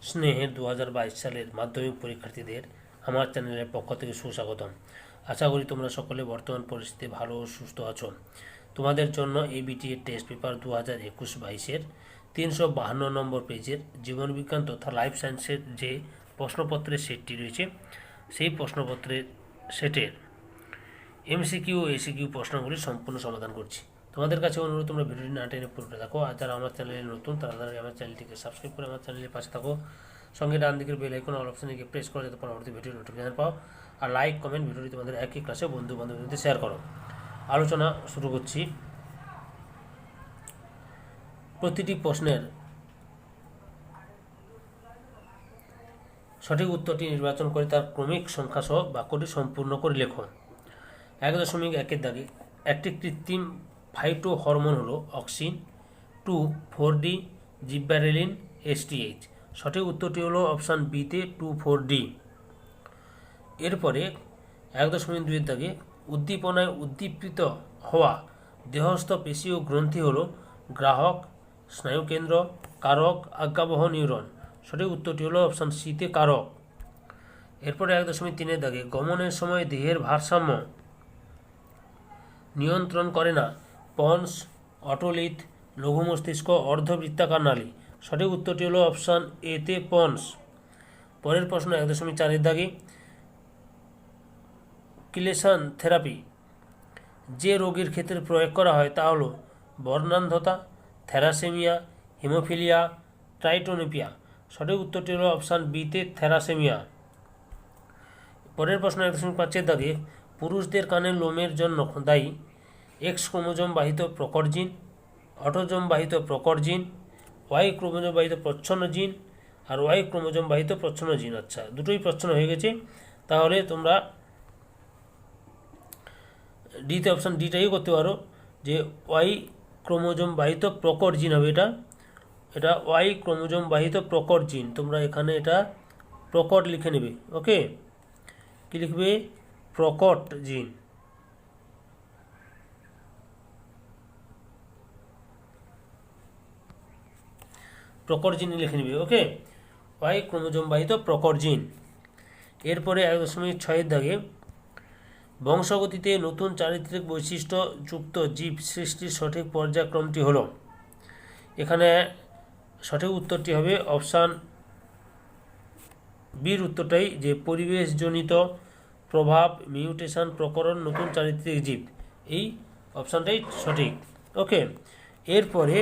স্নেহের 2022 সালের মাধ্যমিক পরীক্ষার্থীদের আমার চ্যানেলের পক্ষ থেকে সুস্বাগতম। আশা করি তোমরা সকলে বর্তমান পরিস্থিতি ভালো ও সুস্থ আছো। তোমাদের জন্য এবিটিএ টেস্ট পেপার 2021-22-এর 352 নম্বর পেজের জীবনবিজ্ঞান তথা লাইফ সায়েন্সের যে প্রশ্নপত্রের সেটটি রয়েছে, সেই প্রশ্নপত্রের সেটের এমসিকিউ ও এসিকিউ প্রশ্নগুলি সম্পূর্ণ সমাধান করছি। তোমাদের কাছে অনুরোধ, তোমরা ভিডিওটি না টেনে পুরোটা দেখো। আর যারা আমার চ্যানেলে নতুন, তারা আমার চ্যানেলটিকে সাবস্ক্রাইব করে আমার চ্যানেলের পাশে থাকো। সঙ্গে ডান দিকের বেল আইকন অল অপশনে গিয়ে প্রেস করো, যাতে পরবর্তী ভিডিও নোটিফিকেশন পাও। আর লাইক কমেন্ট ভিডিওটি তোমাদের একই ক্লাসে বন্ধু বান্ধবদের শেয়ার করো। আলোচনা শুরু করছি। প্রতিটি প্রশ্নের সঠিক উত্তরটি নির্বাচন করে তার ক্রমিক সংখ্যা সহ বাক্যটি সম্পূর্ণ করে লেখো। 1.1-এর দাগে একটি কৃত্রিম ফাইটো হরমোন হলো অক্সিন, 2 4D জিব্বারেলিন, STH। সঠিক উত্তরটি হলো অপশান বিতে 2 4D। এরপরে 1.2-এর দাগে উদ্দীপনায় উদ্দীপিত হওয়া দেহস্থ পেশীয় গ্রন্থি হলো গ্রাহক, স্নায়ুকেন্দ্র, কারক, আজ্ঞাবহ নিউরন। সঠিক উত্তরটি হলো অপশান সিতে কারক। এরপরে 1.3-এর দাগে গমনের সময় দেহের ভারসাম্য নিয়ন্ত্রণ করে না পন্স, অটোলিথ, লঘু মস্তিষ্ক, অর্ধবৃত্তাকার নালী। সঠিক উত্তরটি হলো অপশান এতে পন্স। পরের প্রশ্ন 1.4-এর দাগে কিলেশন থেরাপি যে রোগীর ক্ষেত্রে প্রয়োগ করা হয় তা হলো বর্ণান্ধতা, থ্যালাসেমিয়া, হিমোফিলিয়া, ট্রাইটোনিপিয়া। সঠিক উত্তরটি হলো অপশান বিতে থ্যালাসেমিয়া। পরের প্রশ্ন 1.5-এর দাগে পুরুষদের কানের লোমের জন্য দায়ী এক্স ক্রোমোজোম বাহিত প্রকট জিন, অটোজোম বাহিত প্রকট জিন, ওয়াই ক্রোমোজোম বাহিত প্রচ্ছন্ন জিন আর ওয়াই ক্রোমোজোম বাহিত প্রচ্ছন্ন জিন। আচ্ছা, দুটোই প্রচ্ছন্ন হয়ে গেছে, তাহলে তোমরা ডিতে অপশান ডিটাই করতে পারো যে ওয়াই ক্রোমোজোম বাহিত প্রকট জিন হবে। এটা ওয়াই ক্রোমোজোম বাহিত প্রকট জিন। তোমরা এখানে এটা প্রকট লিখে নেবে। ওকে, কি লিখবে? প্রকট জিন। প্রকট জিন লিখে নেবে। ওকে, ওয়াই ক্রোমোজোম বাহিত প্রকট জিন। এরপরে 1.6-এর দাগে বংশগতিতে নতুন চারিত্রিক বৈশিষ্ট্য যুক্ত জীব সৃষ্টির সঠিক পর্যায়ক্রমটি হলো, এখানে সঠিক উত্তরটি হবে অপশান বির উত্তরটাই, যে পরিবেশজনিত প্রভাব, মিউটেশন, প্রকরণ, নতুন চারিত্রিক জীব। এই অপশানটাই সঠিক। ওকে, এরপরে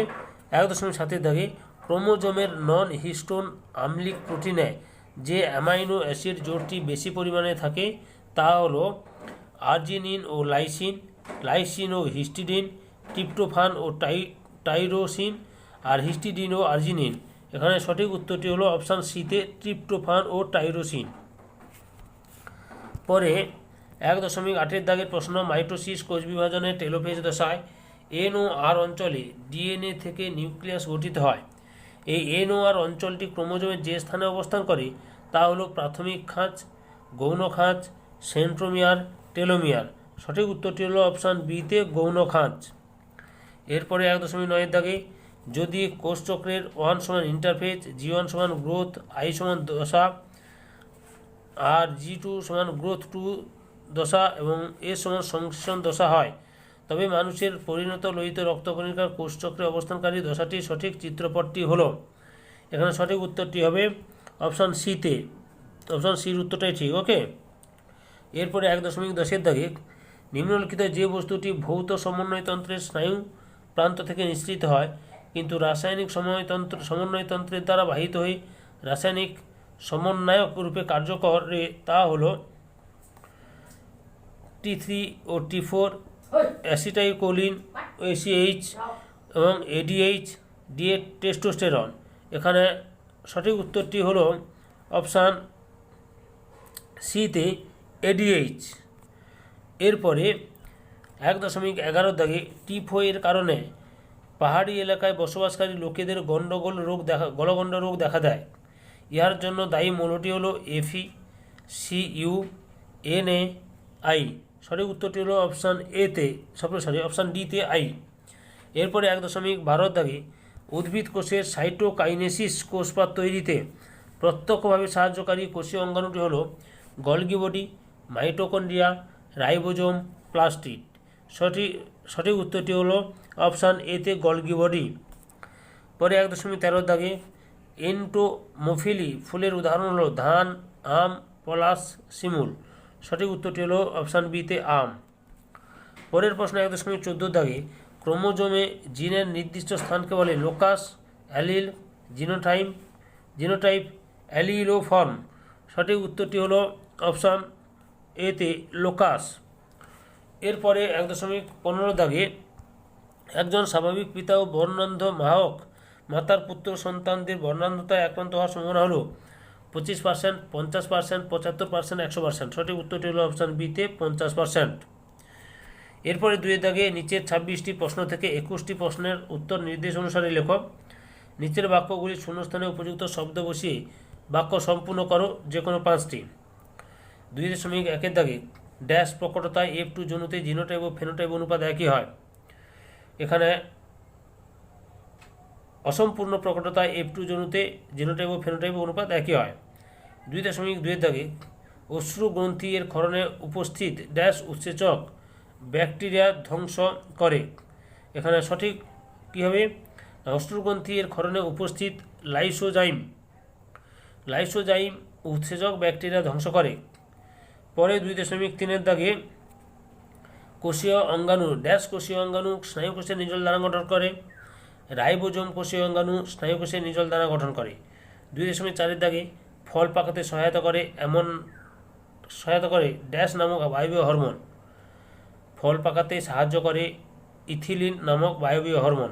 1.7-এর দাগে ক্রোমোজোমের নন হিস্টোন আম্লিক প্রোটিনে যে অ্যামাইনো অ্যাসিড জোড়টি বেশি পরিমাণে থাকে তা হলো আর্জিনিন ও লাইসিন, লাইসিন ও হিস্টিডিন, ট্রিপ্টোফান ও টাইরোসিন, আর হিস্টিডিন ও আর্জিনিন। এখানে সঠিক উত্তরটি হলো অপশান সিতে ট্রিপ্টোফান ও টাইরোসিন। পরে 1.8-এর দাগের প্রশ্ন, মাইটোসিস কোষ বিভাজনের টেলোফেজ দশায় এন ও আর অঞ্চলে ডিএনএ থেকে নিউক্লিয়াস গঠিত হয়। এই এন ও আর অঞ্চলটি ক্রোমোজোমের যে স্থানে অবস্থান করে তা হলো প্রাথমিক খাঁজ, গৌণ খাঁজ, সেন্ট্রোমিয়ার, টেলোমিয়ার। সঠিক উত্তরটি হলো অপশান বিতে গৌণ খাঁজ। এরপরে 1.9-এর দাগে যদি কোষচক্রের 1 সমান ইন্টারফেজ, G1 সমান গ্রোথ, I সমান দশা আর G2 সমান গ্রোথ 2 দশা এবং S সমান সংশ্লেষণ দশা হয়, তবে মানুষের পরিণত লোহিত রক্তকণিকার কোষচক্রে অবস্থানকারী দশাটির সঠিক চিত্রপটটি হলো, এখানে সঠিক উত্তরটি হবে অপশান সিতে। অপশান সির উত্তরটাই ঠিক। ওকে, এরপরে 1.10-এর দাগে নিম্নলিখিত যে বস্তুটি ভৌত সমন্বয়তন্ত্রের স্নায়ু প্রান্ত থেকে নিঃসৃত হয় কিন্তু রাসায়নিক সমন্বয়তন্ত্রের দ্বারা বাহিত হয়ে রাসায়নিক সমন্বয়ক রূপে কার্য করে তা হলো T3 ও T4, অ্যাসিটাইলকোলিন, ACH এবং ADH, ডিএ টেস্টোস্টেরন। এখানে সঠিক উত্তরটি হলো অপশান সিতে ADH। এরপরে 1.11-এর দাগে টিফয়ের কারণে পাহাড়ি এলাকায় বসবাসকারী লোকেদের গলগণ্ড রোগ দেখা দেয়। ইহার জন্য দায়ী মৌলটি হলো FeCUNA। সঠিক উত্তরটি হলো অপশান অপশান ডিতে আই। এরপরে 1.12-এর দাগে উদ্ভিদ কোষের সাইটোকাইনেসিস কোষপাত তৈরিতে প্রত্যক্ষভাবে সাহায্যকারী কোষীয় অঙ্গাণুটি হলো Golgi body, mitochondria, ribosome, plastid. সঠিক উত্তরটি হলো অপশান এতে গলগি বডি। পরে 1.13 দাগে এন্টোমোফিলি ফুলের উদাহরণ হলো ধান, আম, পলাশ, শিমুল। সঠিক উত্তরটি হলো অপশান বিতে আম। পরের প্রশ্ন 1.14 দাগে ক্রোমোজোমে জিনের নির্দিষ্ট স্থানকে বলে লোকাস, অ্যালিল, জিনোটাইপ, অ্যালিলোফর্ম। সঠিক উত্তরটি হলো অপশান এতে লোকাস। এরপরে 1.15 দাগে একজন স্বাভাবিক পিতা ও বর্ণান্ধ বাহক মাতার পুত্র সন্তানদের বর্ণান্ধতায় আক্রান্ত হওয়ার সম্ভাবনা হলো 25%, 50%, 75%, 100%। সঠিক উত্তরটি হলো অপশান বিতে 50%। এরপরে 2 দাগে নিচের 26টি প্রশ্ন থেকে 21টি প্রশ্নের উত্তর নির্দেশ অনুসারে লেখো। নিচের বাক্যগুলি শূন্যস্থানে উপযুক্ত শব্দ বসিয়ে বাক্য সম্পূর্ণ করো, যে কোনো 5টি। 2.1 দাগে ড্যাশ প্রকটতায় F2 জনুতে জিনোটাইপ ও ফেনোটাইপ অনুপাত একই হয়। এখানে অসম্পূর্ণ প্রকটতায় F2 জনুতে জিনোটাইপ ও ফেনোটাইপ অনুপাত একই হয়। 2.2 দাগে অশ্রু গ্রন্থি এর ক্ষরণে উপস্থিত ড্যাশ উৎসেচক ব্যাকটেরিয়া ধ্বংস করে। এখানে সঠিক কী হবে? অশ্রুগ্রন্থি এর ক্ষরণে উপস্থিত লাইসোজাইম উৎসেচক ব্যাকটেরিয়া ধ্বংস করে। পরে 2.3 দাগে কোষীয় অঙ্গাণু ড্যাশ কোষীয় অঙ্গাণু স্নায়ুকোষের নিজল দানা গঠন করে। রাইবোজোম কোষীয় অঙ্গাণু স্নায়ুকোষের নিজল দানা গঠন করে। 2.4 দাগে ফল পাকাতে সহায়তা করে ড্যাশ নামক বায়বীয় হরমোন। ফল পাকাতে সাহায্য করে ইথিলিন নামক বায়বীয় হরমোন।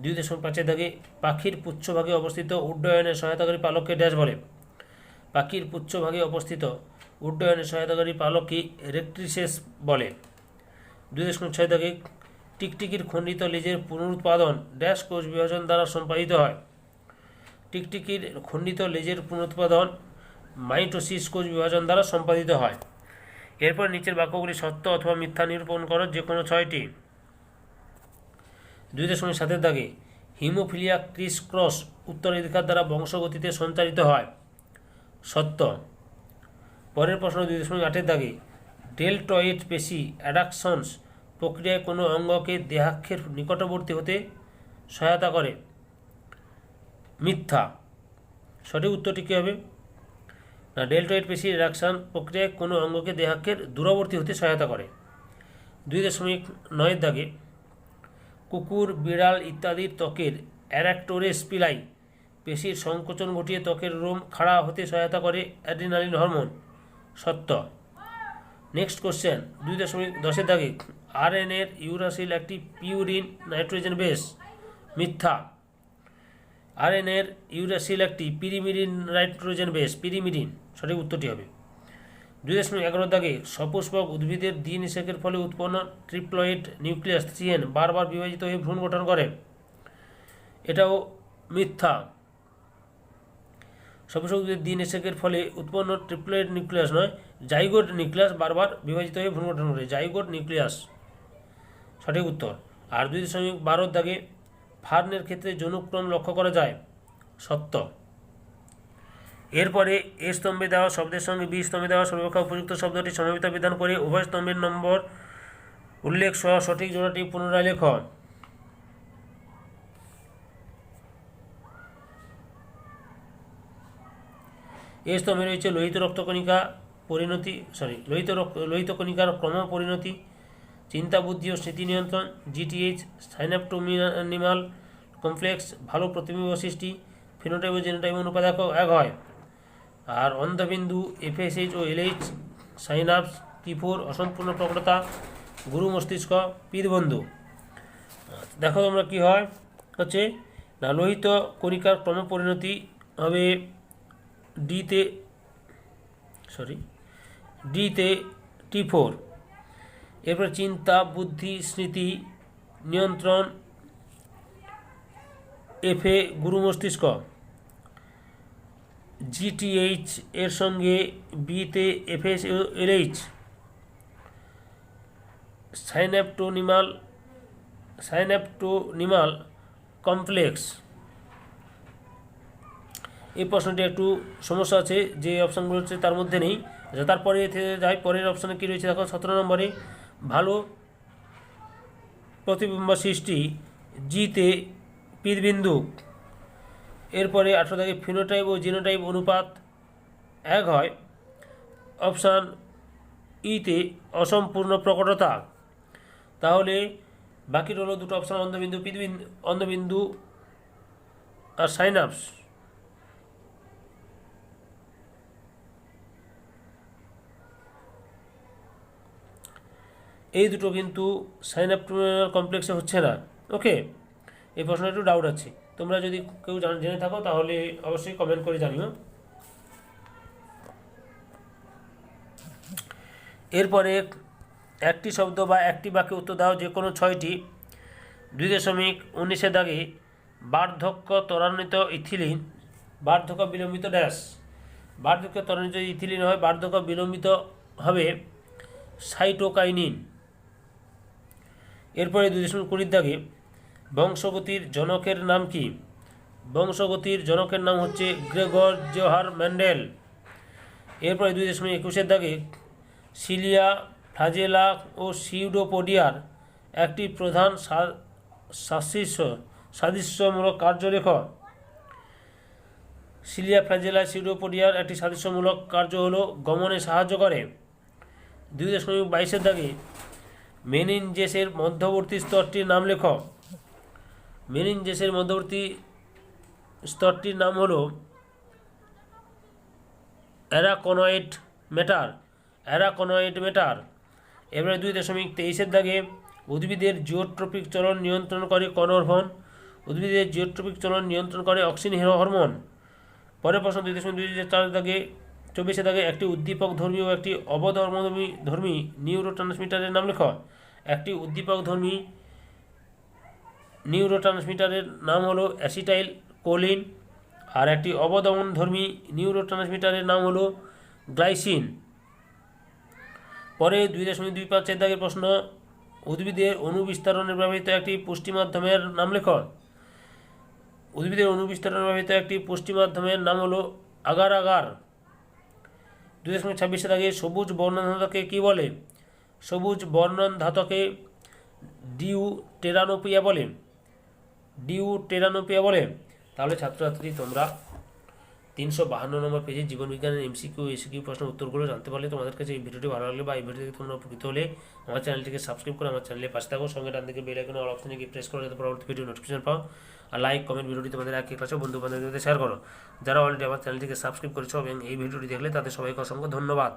2.5 দাগে পাখির পুচ্ছভাগে অবস্থিত উড্ডয়নে সহায়তাকারী পালককে ড্যাশ বলে। পাখির পুচ্ছভাগে অবস্থিত উড্ডয়নে সহায়তাকারী পালককে রেক্ট্রিসেস বলে। 2.6 দাগে টিকটিকির খণ্ডিত লেজের পুনরুৎপাদন ড্যাশ কোষ বিভাজন দ্বারা সম্পাদিত হয়। টিকটিকির খণ্ডিত লেজের পুনরুৎপাদন মাইটোসিস কোষ বিভাজন দ্বারা সম্পাদিত হয়। এরপর নিচের বাক্যগুলি সত্য অথবা মিথ্যা নিরূপণ করো, যে কোনো 6টি। 2.7 দাগে হিমোফিলিয়া ক্রিস ক্রস উত্তরাধিকার দ্বারা বংশগতিতে সঞ্চারিত হয়। সত্য। পরের প্রশ্ন 2.8 দাগে ডেলটয়েড পেশি অ্যাডাকশনস প্রক্রিয়ায় কোনো অঙ্গকে দেহাক্ষের নিকটবর্তী হতে সহায়তা করে। মিথ্যা। সঠিক উত্তরটি কী হবে? না, ডেলটয়েড পেশি অ্যাডাকশন প্রক্রিয়ায় কোনো অঙ্গকে দেহাক্ষের দূরবর্তী হতে সহায়তা করে। 2.9 দাগে কুকুর, বিড়াল ইত্যাদির ত্বকের অ্যারাক্টোরেস পিলাই পেশির সংকোচন ঘটিয়ে ত্বকের রোম খাড়া হতে সহায়তা করে অ্যাড্রিনালিন হরমোন। সত্য। নেক্সট কোশ্চেন 2.10 দাগে আরএনএর ইউরাসিল একটি পিউরিন নাইট্রোজেন বেস। মিথ্যা। আরএনএর ইউরাসিল একটি পিরিমিডিন নাইট্রোজেন বেস, পিরিমিডিন। সঠিক উত্তরটি হবে। 2.11 দাগে সপুষ্পক উদ্ভিদের দ্বিনিষেকের ফলে উৎপন্ন ট্রিপ্লয়েড নিউক্লিয়াস CN বারবার বিভাজিত হয়ে ভ্রূণ গঠন করে। এটাও মিথ্যা। সপুষ্পক উদ্ভিদের দ্বিনিষেকের ফলে উৎপন্ন ট্রিপ্লয়েড নিউক্লিয়াস নয়, জাইগোট নিউক্লিয়াস বারবার বিভাজিত হয়ে ভ্রূণ গঠন করে, জাইগোট নিউক্লিয়াস। সঠিক উত্তর। আর 2.12 দাগে ফার্নের ক্ষেত্রে যৌনক্রম লক্ষ্য করা যায়। সত্য। এরপরে এ স্তম্ভে দেওয়া শব্দের সঙ্গে বি স্তম্ভে দেওয়া সর্বাপেক্ষা উপযুক্ত শব্দটি সমাপিত বিধান করে উভয় স্তম্ভের নম্বর উল্লেখ সহ সঠিক জোড়াটি পুনরায় লেখ। এ স্তম্ভে রয়েছে লোহিত কণিকার ক্রম পরিণতি, চিন্তা, বুদ্ধি ও স্মৃতি নিয়ন্ত্রণ, GTH, সাইন্যাপটোনিমাল কমপ্লেক্স, ভালো প্রতিবিম্ব সৃষ্টি, ফিনোটাইপ ও জিনোটাইপ অনুপাত এক হয়। আর অন্ধবিন্দু, FSH ও LH, সাইনাপস, T4, অসম্পূর্ণ প্রকটতা, গুরু মস্তিষ্ক, পীতবন্ধু। দেখো তোমরা কি হয় হচ্ছে না, লোহিত কণিকার ক্রম পরিণতি হবে ডিতে T4। এরপর চিন্তা, বুদ্ধি, স্মৃতি, নিয়ন্ত্রণ FA, গুরু মস্তিষ্ক। GTH এর সঙ্গে বিতে FS ও LH, সাইন্যাপটোনিমাল কমপ্লেক্স। এই প্রশ্নটি একটু সমস্যা আছে, যে অপশানগুলো হচ্ছে তার মধ্যে নেই। আচ্ছা, তারপরে যাই, পরের অপশানে কী রয়েছে দেখো, 17 নম্বরে ভালো প্রতিবিম্ব সৃষ্টি জিতে পিতবিন্দু। এরপরে 18 দাগে ফিনোটাইপ ও জিনোটাইপ অনুপাত 1 হয়। অপশান ইতে অসম্পূর্ণ প্রকটতা। তাহলে বাকি রইল দুটো অপশান, অন্ধবিন্দু অন্ধবিন্দু আর সাইনাপস। এই দুটো কিন্তু সাইনাপটিক কমপ্লেক্সে হচ্ছে না। ওকে, এই প্রশ্নে একটু ডাউট আছে, তোমরা যদি কেউ জেনে থাকো তাহলে অবশ্যই কমেন্ট করে জানিও। এরপরে একটি শব্দ বা একটি বাক্যে উত্তর দাও যে কোনো 6টি। 2.19 দাগে বার্ধক্য ত্বরান্বিত ইথিলিন, বার্ধক্য বিলম্বিত ড্যাশ। বার্ধক্য ত্বরান্বিত ইথিলিন হয়, বার্ধক্য বিলম্বিত হবে সাইটোকাইনিন। এরপরে 2.20 দাগে বংশগতির জনকের নাম কি? বংশগতির জনকের নাম হচ্ছে গ্রেগর জোহার মেন্ডেল। এরপরে 2.21 দাগে সিলিয়া, ফ্লাজেলা ও সিউডোপোডিয়ার একটি প্রধান সাদৃশ্যমূলক কার্য লেখ। সিলিয়া, ফ্লাজেলা, সিউডোপোডিয়ার একটি সাদৃশ্যমূলক কার্য হলো গমনে সাহায্য করে। 2.22 দাগে মেনিনজেসের মধ্যবর্তী স্তরটির নাম লেখ। মেনিনজেসের মধ্যবর্তী স্তরটির নাম হলো অ্যারাকনয়েড ম্যাটার। Arachnoid matter. এবারে 2.23 দাগে উদ্ভিদের জিওট্রপিক চলন নিয়ন্ত্রণ করে কোন হরমোন? উদ্ভিদের জিওট্রপিক চলন নিয়ন্ত্রণ করে অক্সিন হরমোন। পরের প্রশ্ন 2.24 দাগে 24 দাগে একটি উদ্দীপক ধর্মী ও একটি অবধর্মধর্মী নিউরোট্রান্সমিটারের নাম লেখ। একটি উদ্দীপক ধর্মী নিউরোট্রান্সমিটারের নাম হলো অ্যাসিটাইল কোলিন, আর একটি অবদমনধর্মী নিউরোট্রান্সমিটারের নাম হলো গ্লাইসিন। পরে 2.25 দাগের প্রশ্ন, উদ্ভিদের অণুবিস্তারণে ব্যবহৃত একটি পুষ্টি মাধ্যমের নাম লেখ। উদ্ভিদের অণুবিস্তারণে ব্যবহৃত একটি পুষ্টি মাধ্যমের নাম হলো আগার আগার। 2.26 দাগে সবুজ বর্ণন ধাতুকে কী বলে? সবুজ বর্ণন ধাতুকে ডিউটেরানোপিয়া বলে। ডিউটেরানোপিয়া বলে। তাহলে ছাত্রছাত্রী তোমরা 352 নম্বর পেজে জীবনবিজ্ঞানের এমসিকিউ এসিকিউ প্রশ্নের উত্তরগুলো জানতে পারলে, তোমাদের কাছে এই ভিডিওটি ভালো লাগলে বা এই ভিডিও থেকে তোমরা উপকৃত হলে আমার চ্যানেলটিকে সাবস্ক্রাইব করে আমার চ্যানেলে পাশে থাকো, সঙ্গে ডান দিকে বেল আইকন অল অপশনে গিয়ে প্রেস করো যাতে পরবর্তী ভিডিও নোটিফিকেশন পাও। আর লাইক কমেন্ট ভিডিওটি তোমাদের এক ক্লাসে বন্ধু বান্ধবদের শেয়ার করো। যারা অলরেডি আমার চ্যানেলটিকে সাবস্ক্রাইব করেছো এবং এই ভিডিওটি দেখলে তাদের সবাইকে অসংখ্য ধন্যবাদ।